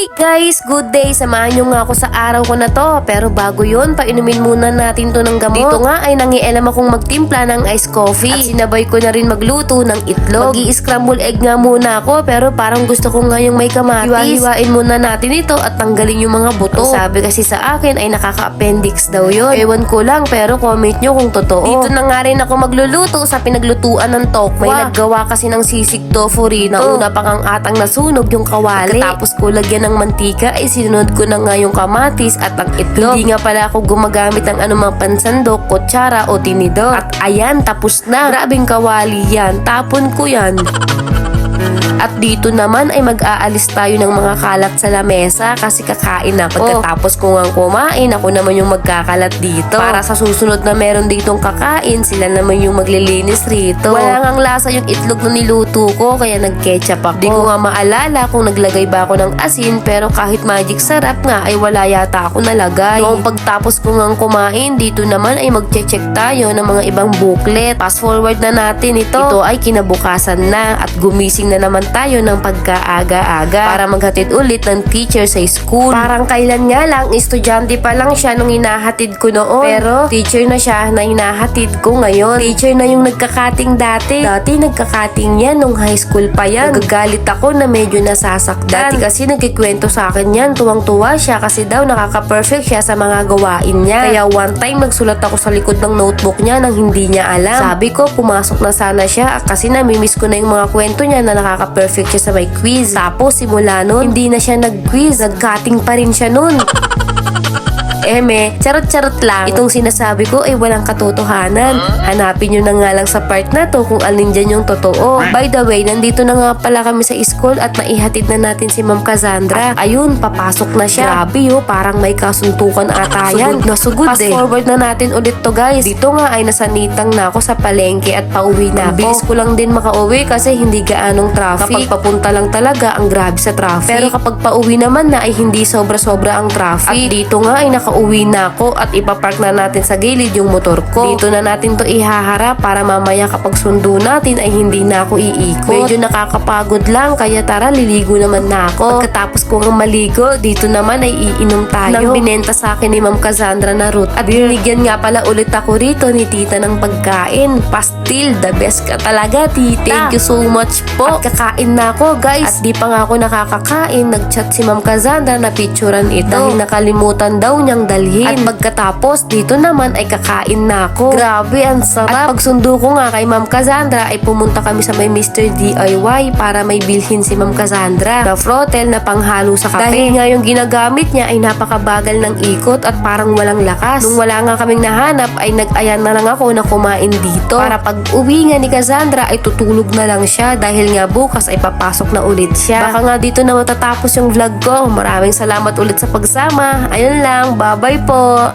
Hey guys, good day. Samahan nyo nga ako sa araw ko na to. Pero bago yun, painumin muna natin to ng gamot. Dito nga ay nangielam akong magtimpla ng iced coffee. At sinabay ko na rin magluto ng itlog. Mag-i-scramble egg nga muna ako, pero parang gusto ko nga yung may kamatis. Hiwa-hiwain muna natin ito at tanggalin yung mga buto. Ang sabi kasi sa akin ay nakaka-appendix daw yun. Ewan ko lang, pero comment nyo kung totoo. Dito na nga rin ako magluluto sa pinaglutuan ng tokwa. May naggawa kasi ng sisig tofu rin. Nauna pang ang atang nasunog yung kawali. Tapos ko lagyan ng mantika ay sinunod ko na nga yung kamatis at ang itlog. Hindi nga pala ako gumagamit ng anumang pansandok, kutsara o tinidor. At ayan, tapos na. Grabing kawali yan. Tapon ko yan. At dito naman ay mag-aalis tayo ng mga kalat sa lamesa kasi kakain na. Pagkatapos ko nga kumain, ako naman yung magkakalat dito. Para sa susunod na meron ditong kakain, sila naman yung maglilinis rito. Wala ngang lasa yung itlog na niluto ko, kaya nag-ketchup ako. Di ko nga maalala kung naglagay ba ako ng asin, pero kahit magic sarap nga ay wala yata ako nalagay. Noong pagtapos ko nga kumain, dito naman ay mag-check tayo ng mga ibang booklet. Fast forward na natin ito. Ito ay kinabukasan na at gumising na naman tayo ng pagkaaga-aga para maghatid ulit ng teacher sa school. Parang kailan nga lang, estudyante pa lang siya nung hinahatid ko noon. Pero teacher na siya na hinahatid ko ngayon. Teacher na yung nagkakating dati. Dati nagkakating yan nung high school pa yan. Nagagalit ako na medyo nasasaktan. Dati kasi nagkikwento sa akin yan. Tuwang-tuwa siya kasi daw nakaka-perfect siya sa mga gawain niya. Kaya one time nagsulat ako sa likod ng notebook niya nang hindi niya alam. Sabi ko pumasok na sana siya kasi namimiss ko na yung mga kwento niya na nakaka-perfect siya sa may quiz. Tapos simula nun, hindi na siya nag-quiz. Nag-cutting pa rin siya nun. Charot-charot lang. Itong sinasabi ko ay walang katotohanan. Hanapin nyo na nga lang sa part na to kung alin dyan yung totoo. By the way, nandito na nga pala kami sa school at naihatid na natin si Ma'am Cassandra. At ayun, papasok na siya. Grabe parang may kasuntukan ata yan. Nasugod Fast forward na natin ulit to guys. Dito nga ay nasanitang na ako sa palengke at pauwi na ako. Bilis ko lang din makauwi kasi hindi gaanong traffic. Kapag papunta lang talaga, ang grabe sa traffic. Pero kapag pauwi naman na ay hindi sobra-sobra ang traffic. At dito nga ay uwi na ako at ipapark na natin sa gilid yung motor ko. Dito na natin to ihaharap para mamaya kapag sundo natin ay hindi na ako iikot. Medyo nakakapagod lang kaya tara liligo naman na ako. Pagkatapos ko ng maligo, dito naman ay iinom tayo. Nang binenta sa akin ni Ma'am Cassandra na root. At binigyan nga pala ulit ako rito ni tita ng pagkain. Pastil, the best ka talaga tita. Thank you so much po. At kakain na ako guys. At di pa nga ako nakakakain, nagchat si Ma'am Cassandra na picturean ito. Dahil nakalimutan daw niyang dalhin. At pagkatapos, dito naman ay kakain na ako. Grabe, ang sarap. At pagsundo ko nga kay Ma'am Cassandra ay pumunta kami sa may Mr. DIY para may bilhin si Ma'am Cassandra na frotel na panghalo sa kape. Dahil nga yung ginagamit niya ay napakabagal ng ikot at parang walang lakas. Nung wala nga kaming nahanap ay nag-ayan na lang ako na kumain dito. Para pag uwi nga ni Cassandra ay tutulog na lang siya dahil nga bukas ay papasok na ulit siya. Baka nga dito na matatapos yung vlog ko. Maraming salamat ulit sa pagsama. Ayun lang, bye-bye po!